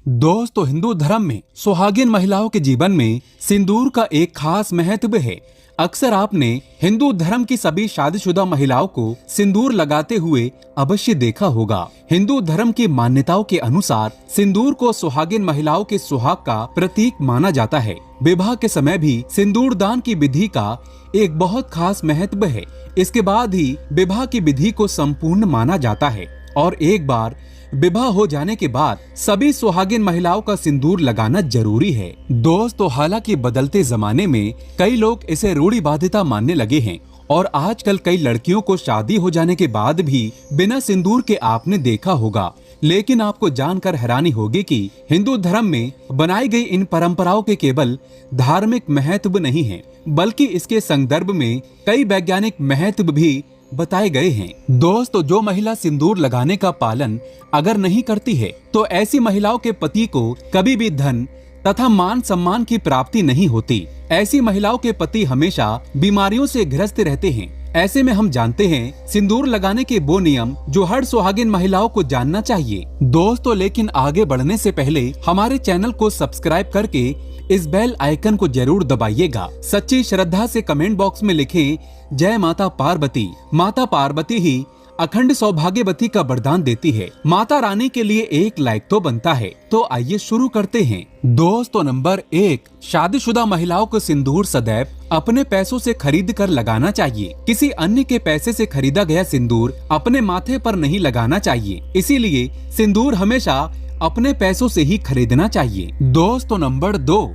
दोस्तों, हिंदू धर्म में सुहागिन महिलाओं के जीवन में सिंदूर का एक खास महत्व है। अक्सर आपने हिंदू धर्म की सभी शादीशुदा महिलाओं को सिंदूर लगाते हुए अवश्य देखा होगा। हिंदू धर्म की मान्यताओं के अनुसार सिंदूर को सुहागिन महिलाओं के सुहाग का प्रतीक माना जाता है। विवाह के समय भी सिंदूर दान की विधि का एक बहुत खास महत्व है। इसके बाद ही विवाह की विधि को संपूर्ण माना जाता है और एक बार विवाह हो जाने के बाद सभी सुहागिन महिलाओं का सिंदूर लगाना जरूरी है। दोस्तों, हालांकि बदलते जमाने में कई लोग इसे रूढ़िवादिता मानने लगे हैं और आजकल कई लड़कियों को शादी हो जाने के बाद भी बिना सिंदूर के आपने देखा होगा। लेकिन आपको जानकर हैरानी होगी कि हिंदू धर्म में बनाई गई इन परंपराओं के केवल धार्मिक महत्व नहीं है, बल्कि इसके संदर्भ में कई वैज्ञानिक महत्व भी बताए गए हैं। दोस्तों, जो महिला सिंदूर लगाने का पालन अगर नहीं करती है तो ऐसी महिलाओं के पति को कभी भी धन तथा मान सम्मान की प्राप्ति नहीं होती। ऐसी महिलाओं के पति हमेशा बीमारियों से ग्रस्त रहते हैं। ऐसे में हम जानते हैं सिंदूर लगाने के वो नियम जो हर सुहागिन महिलाओं को जानना चाहिए। दोस्तों, लेकिन आगे बढ़ने से पहले हमारे चैनल को सब्सक्राइब करके इस बेल आइकन को जरूर दबाइएगा। सच्ची श्रद्धा से कमेंट बॉक्स में लिखें जय माता पार्वती। माता पार्वती ही अखंड सौभाग्यवती का वरदान देती है। माता रानी के लिए एक लाइक तो बनता है। तो आइए शुरू करते हैं। दोस्तों, नंबर 1, शादीशुदा महिलाओं को सिंदूर सदैव अपने पैसों से खरीद कर लगाना चाहिए। किसी अन्य के पैसे से खरीदा गया सिंदूर अपने माथे पर नहीं लगाना चाहिए। इसीलिए सिंदूर हमेशा अपने पैसों से ही खरीदना चाहिए। दोस्तों, नंबर 2,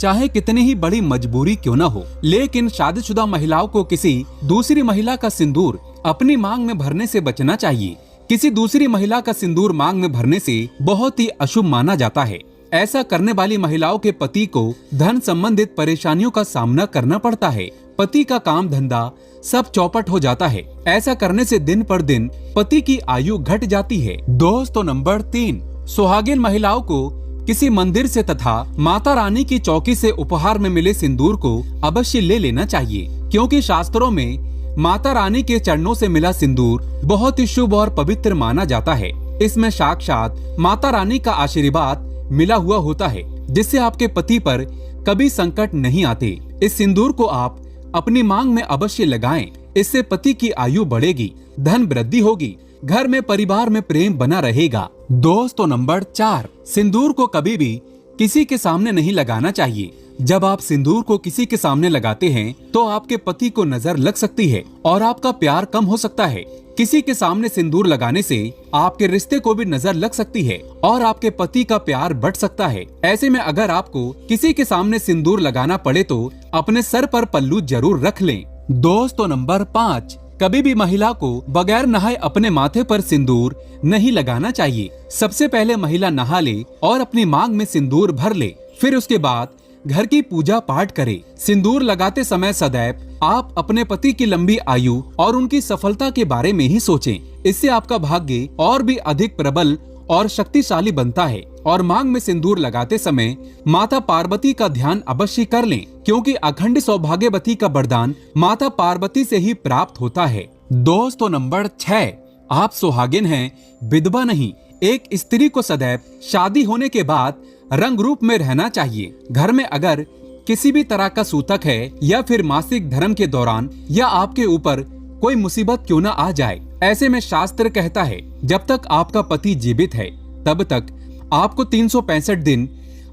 चाहे कितनी ही बड़ी मजबूरी क्यों न हो, लेकिन शादीशुदा महिलाओं को किसी दूसरी महिला का सिंदूर अपनी मांग में भरने से बचना चाहिए। किसी दूसरी महिला का सिंदूर मांग में भरने से बहुत ही अशुभ माना जाता है। ऐसा करने वाली महिलाओं के पति को धन संबंधित परेशानियों का सामना करना पड़ता है। पति का काम धंधा सब चौपट हो जाता है। ऐसा करने से दिन पर दिन पति की आयु घट जाती है। दोस्तों, नंबर 3, सुहागिन महिलाओं को किसी मंदिर से तथा माता रानी की चौकी से उपहार में मिले सिंदूर को अवश्य ले लेना चाहिए, क्योंकि शास्त्रों में माता रानी के चरणों से मिला सिंदूर बहुत ही शुभ और पवित्र माना जाता है। इसमें साक्षात माता रानी का आशीर्वाद मिला हुआ होता है, जिससे आपके पति पर कभी संकट नहीं आते। इस सिंदूर को आप अपनी मांग में अवश्य लगाएं। इससे पति की आयु बढ़ेगी, धन वृद्धि होगी, घर में परिवार में प्रेम बना रहेगा। दोस्तों, नंबर 4, सिंदूर को कभी भी किसी के सामने नहीं लगाना चाहिए। जब आप सिंदूर को किसी के सामने लगाते हैं तो आपके पति को नजर लग सकती है और आपका प्यार कम हो सकता है। किसी के सामने सिंदूर लगाने से आपके रिश्ते को भी नजर लग सकती है और आपके पति का प्यार बढ़ सकता है। ऐसे में अगर आपको किसी के सामने सिंदूर लगाना पड़े तो अपने सर पर पल्लू जरूर रख लें। दोस्तों, नंबर 5, कभी भी महिला को बगैर नहाए अपने माथे पर सिंदूर नहीं लगाना चाहिए। सबसे पहले महिला नहा ले और अपनी मांग में सिंदूर भर ले, फिर उसके बाद घर की पूजा पाठ करे। सिंदूर लगाते समय सदैव आप अपने पति की लंबी आयु और उनकी सफलता के बारे में ही सोचें। इससे आपका भाग्य और भी अधिक प्रबल और शक्तिशाली बनता है। और मांग में सिंदूर लगाते समय माता पार्वती का ध्यान अवश्य कर लें, क्योंकि अखंड सौभाग्यवती का वरदान माता पार्वती से ही प्राप्त होता है। दोस्तों, नंबर 6, आप सुहागिन हैं, विधवा नहीं। एक स्त्री को सदैव शादी होने के बाद रंग रूप में रहना चाहिए। घर में अगर किसी भी तरह का सूतक है या फिर मासिक धर्म के दौरान या आपके ऊपर कोई मुसीबत क्यों न आ जाए, ऐसे में शास्त्र कहता है जब तक आपका पति जीवित है तब तक आपको 365 दिन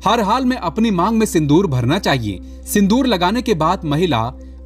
हर हाल में अपनी मांग में सिंदूर भरना चाहिए। सिंदूर लगाने के बाद महिला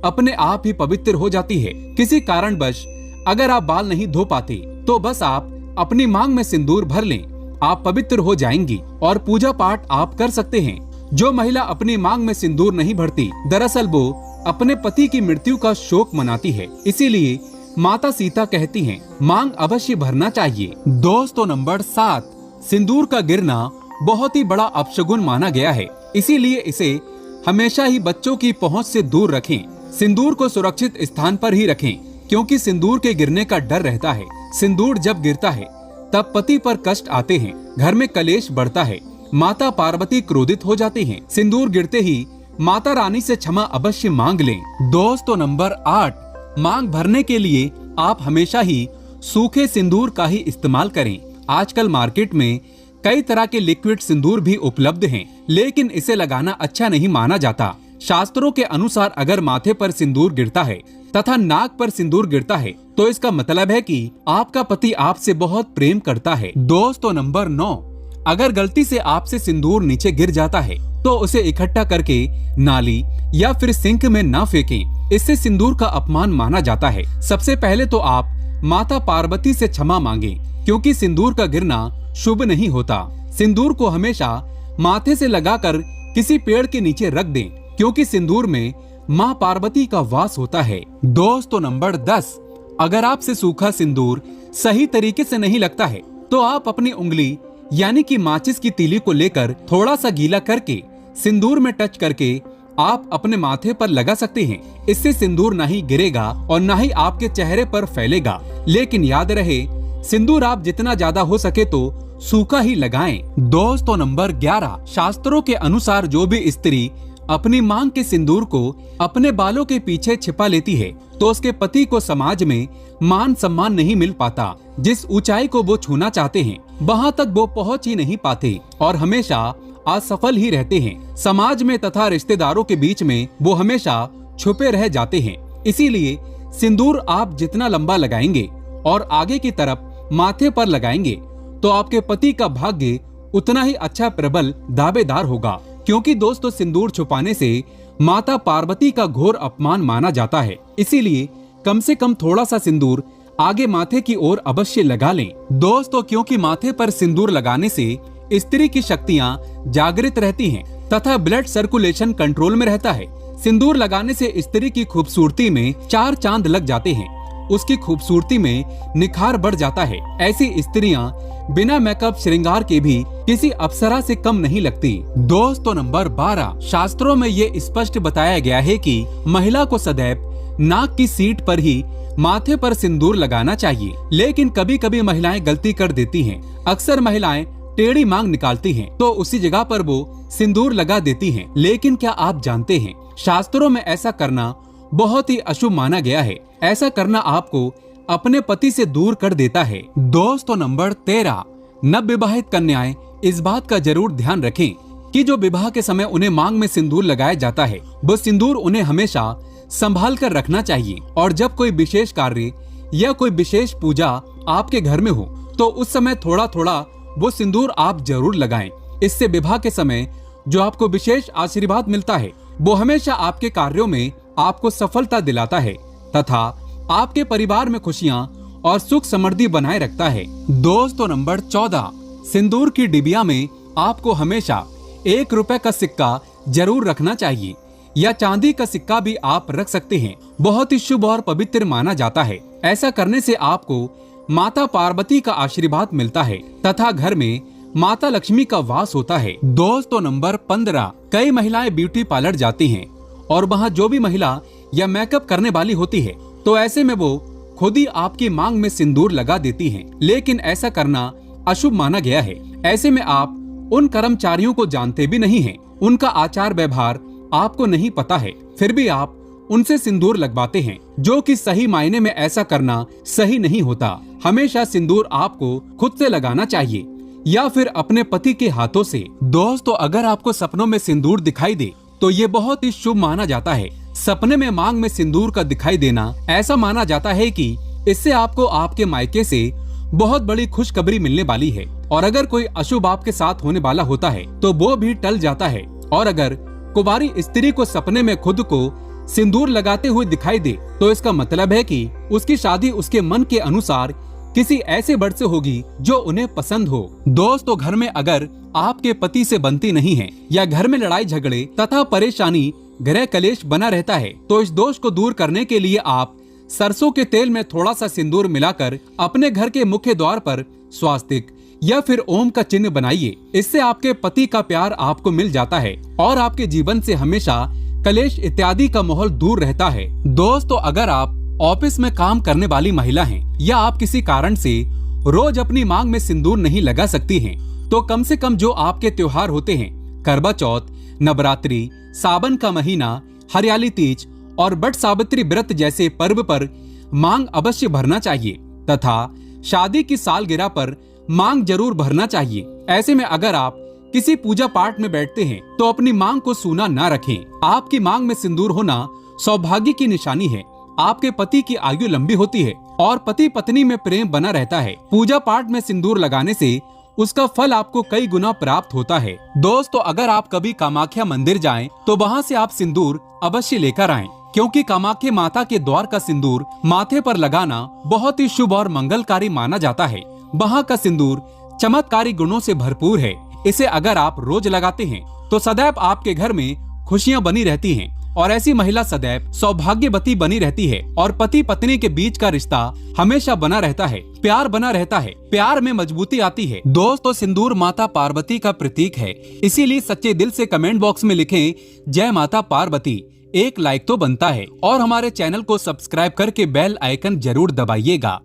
अपने आप ही पवित्र हो जाती है। किसी कारणवश अगर आप बाल नहीं धो पाते तो बस आप अपनी मांग में सिंदूर भर लें, आप पवित्र हो जाएंगी और पूजा पाठ आप कर सकते हैं। जो महिला अपनी मांग में सिंदूर नहीं भरती, दरअसल वो अपने पति की मृत्यु का शोक मनाती है। इसीलिए माता सीता कहती हैं, मांग अवश्य भरना चाहिए। दोस्तों, नंबर 7, सिंदूर का गिरना बहुत ही बड़ा अपशगुन माना गया है। इसीलिए इसे हमेशा ही बच्चों की पहुंच से दूर रखें। सिंदूर को सुरक्षित स्थान पर ही रखें, क्योंकि सिंदूर के गिरने का डर रहता है। सिंदूर जब गिरता है तब पति पर कष्ट आते हैं, घर में कलेश बढ़ता है, माता पार्वती क्रोधित हो जाती हैं। सिंदूर गिरते ही माता रानी से क्षमा अवश्य मांग लें। दोस्तों, नंबर 8, मांग भरने के लिए आप हमेशा ही सूखे सिंदूर का ही इस्तेमाल करें। आजकल मार्केट में कई तरह के लिक्विड सिंदूर भी उपलब्ध हैं, लेकिन इसे लगाना अच्छा नहीं माना जाता। शास्त्रों के अनुसार अगर माथे पर सिंदूर गिरता है तथा नाक पर सिंदूर गिरता है तो इसका मतलब है कि आपका पति आपसे बहुत प्रेम करता है। दोस्तों नंबर 9, अगर गलती से आपसे सिंदूर नीचे गिर जाता है तो उसे इकट्ठा करके नाली या फिर सिंक में ना फेंकें। इससे सिंदूर का अपमान माना जाता है। सबसे पहले तो आप माता पार्वती से क्षमा मांगें, क्योंकि सिंदूर का गिरना शुभ नहीं होता। सिंदूर को हमेशा माथे से लगाकर किसी पेड़ के नीचे रख दें, क्योंकि सिंदूर में माँ पार्वती का वास होता है। दोस्तों नंबर 10, अगर आपसे सूखा सिंदूर सही तरीके से नहीं लगता है तो आप अपनी उंगली यानी कि माचिस की तीली को लेकर थोड़ा सा गीला करके सिंदूर में टच करके आप अपने माथे पर लगा सकते हैं। इससे सिंदूर ना ही गिरेगा और ना ही आपके चेहरे पर फैलेगा। लेकिन याद रहे, सिंदूर आप जितना ज्यादा हो सके तो सूखा ही लगाएं। दोस्तों नंबर 11, शास्त्रों के अनुसार जो भी स्त्री अपनी मांग के सिंदूर को अपने बालों के पीछे छिपा लेती है तो उसके पति को समाज में मान सम्मान नहीं मिल पाता। जिस ऊंचाई को वो छूना चाहते हैं वहां तक वो पहुंच ही नहीं पाते और हमेशा असफल ही रहते हैं। समाज में तथा रिश्तेदारों के बीच में वो हमेशा छुपे रह जाते हैं। इसीलिए सिंदूर आप जितना लंबा लगाएंगे और आगे की तरफ माथे पर लगाएंगे तो आपके पति का भाग्य उतना ही अच्छा प्रबल दावेदार होगा। क्योंकि दोस्तों सिंदूर छुपाने से माता पार्वती का घोर अपमान माना जाता है। इसीलिए कम से कम थोड़ा सा सिंदूर आगे माथे की ओर अवश्य लगा लें। दोस्तों क्योंकि माथे पर सिंदूर लगाने से स्त्री की शक्तियां जागृत रहती हैं तथा ब्लड सर्कुलेशन कंट्रोल में रहता है। सिंदूर लगाने से स्त्री की खूबसूरती में 4 चांद लग जाते हैं। उसकी खूबसूरती में निखार बढ़ जाता है। ऐसी स्त्रियां बिना मेकअप श्रृंगार के भी किसी अप्सरा से कम नहीं लगती। दोस्तों नंबर 12, शास्त्रों में ये स्पष्ट बताया गया है कि महिला को सदैव नाक की सीट पर ही माथे पर सिंदूर लगाना चाहिए। लेकिन कभी कभी महिलाएं गलती कर देती हैं। अक्सर महिलाएं टेढ़ी मांग निकालती हैं तो उसी जगह पर वो सिंदूर लगा देती हैं। लेकिन क्या आप जानते हैं, शास्त्रों में ऐसा करना बहुत ही अशुभ माना गया है। ऐसा करना आपको अपने पति से दूर कर देता है। दोस्तों नंबर 13, नवविवाहित कन्याएं इस बात का जरूर ध्यान रखें कि जो विवाह के समय उन्हें मांग में सिंदूर लगाया जाता है वो सिंदूर उन्हें हमेशा संभाल कर रखना चाहिए। और जब कोई विशेष कार्य या कोई विशेष पूजा आपके घर में हो तो उस समय थोड़ा थोड़ा वो सिंदूर आप जरूर लगाएं। इससे विवाह के समय जो आपको विशेष आशीर्वाद मिलता है वो हमेशा आपके कार्यों में आपको सफलता दिलाता है तथा आपके परिवार में खुशियां और सुख समृद्धि बनाए रखता है। दोस्तों नंबर 14, सिंदूर की डिबिया में आपको हमेशा 1 रुपए का सिक्का जरूर रखना चाहिए या चांदी का सिक्का भी आप रख सकते हैं। बहुत ही शुभ और पवित्र माना जाता है। ऐसा करने से आपको माता पार्वती का आशीर्वाद मिलता है तथा घर में माता लक्ष्मी का वास होता है। दोस्तों नंबर 15, कई महिलाएं ब्यूटी पार्लर जाती हैं और वहाँ जो भी महिला या मेकअप करने वाली होती है तो ऐसे में वो खुद ही आपकी मांग में सिंदूर लगा देती हैं। लेकिन ऐसा करना अशुभ माना गया है। ऐसे में आप उन कर्मचारियों को जानते भी नहीं हैं, उनका आचार व्यवहार आपको नहीं पता है, फिर भी आप उनसे सिंदूर लगवाते हैं, जो कि सही मायने में ऐसा करना सही नहीं होता। हमेशा सिंदूर आपको खुद से लगाना चाहिए या फिर अपने पति के हाथों से। दोस्तों अगर आपको सपनों में सिंदूर दिखाई दे तो ये बहुत ही शुभ माना जाता है। सपने में मांग में सिंदूर का दिखाई देना ऐसा माना जाता है कि इससे आपको आपके मायके से बहुत बड़ी खुशखबरी मिलने वाली है और अगर कोई अशुभ आपके साथ होने वाला होता है तो वो भी टल जाता है। और अगर कुंवारी स्त्री को सपने में खुद को सिंदूर लगाते हुए दिखाई दे तो इसका मतलब है कि उसकी शादी उसके मन के अनुसार किसी ऐसे वर से होगी जो उन्हें पसंद हो। दोस्तों घर में अगर आपके पति से बनती नहीं है या घर में लड़ाई झगड़े तथा परेशानी गृह कलेश बना रहता है तो इस दोष को दूर करने के लिए आप सरसों के तेल में थोड़ा सा सिंदूर मिलाकर अपने घर के मुख्य द्वार पर स्वास्तिक या फिर ओम का चिन्ह बनाइए। इससे आपके पति का प्यार आपको मिल जाता है और आपके जीवन से हमेशा कलेश इत्यादि का माहौल दूर रहता है। दोस्तों अगर आप ऑफिस में काम करने वाली महिला हैं या आप किसी कारण से रोज अपनी मांग में सिंदूर नहीं लगा सकती हैं तो कम से कम जो आपके त्योहार होते हैं, करवा चौथ, नवरात्रि, सावन का महीना, हरियाली तीज और बट सावित्री व्रत जैसे पर्व पर मांग अवश्य भरना चाहिए तथा शादी की सालगिरह पर मांग जरूर भरना चाहिए। ऐसे में अगर आप किसी पूजा पाठ में बैठते हैं तो अपनी मांग को सूना ना रखें। आपकी मांग में सिंदूर होना सौभाग्य की निशानी है। आपके पति की आयु लंबी होती है और पति पत्नी में प्रेम बना रहता है। पूजा पाठ में सिंदूर लगाने से उसका फल आपको कई गुना प्राप्त होता है। दोस्तों, अगर आप कभी कामाख्या मंदिर जाएं तो वहां से आप सिंदूर अवश्य लेकर आएं, क्योंकि कामाख्या माता के द्वार का सिंदूर माथे पर लगाना बहुत ही शुभ और मंगलकारी माना जाता है। वहां का सिंदूर चमत्कारी गुणों से भरपूर है। इसे अगर आप रोज लगाते हैं तो सदैव आपके घर में खुशियां बनी रहती हैं और ऐसी महिला सदैव सौभाग्यवती बनी रहती है और पति पत्नी के बीच का रिश्ता हमेशा बना रहता है, प्यार बना रहता है, प्यार में मजबूती आती है। दोस्तों, सिंदूर माता पार्वती का प्रतीक है, इसीलिए सच्चे दिल से कमेंट बॉक्स में लिखें जय माता पार्वती। एक लाइक तो बनता है और हमारे चैनल को सब्सक्राइब करके बेल आइकन जरूर दबाइएगा।